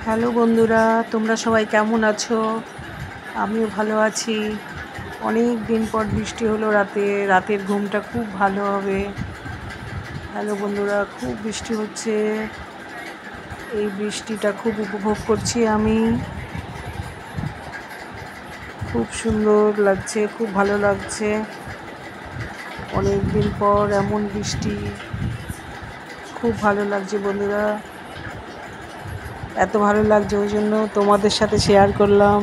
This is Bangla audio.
হ্যালো বন্ধুরা, তোমরা সবাই কেমন আছো? আমিও ভালো আছি। অনেক দিন পর বৃষ্টি হলো রাতের ঘুমটা খুব ভালো হবে। হ্যালো বন্ধুরা, খুব বৃষ্টি হচ্ছে। এই বৃষ্টিটা খুব উপভোগ করছি আমি। খুব সুন্দর লাগছে, খুব ভালো লাগছে। অনেক দিন পর এমন বৃষ্টি, খুব ভালো লাগছে বন্ধুরা। এত ভালো লাগছে ওই জন্য তোমাদের সাথে শেয়ার করলাম।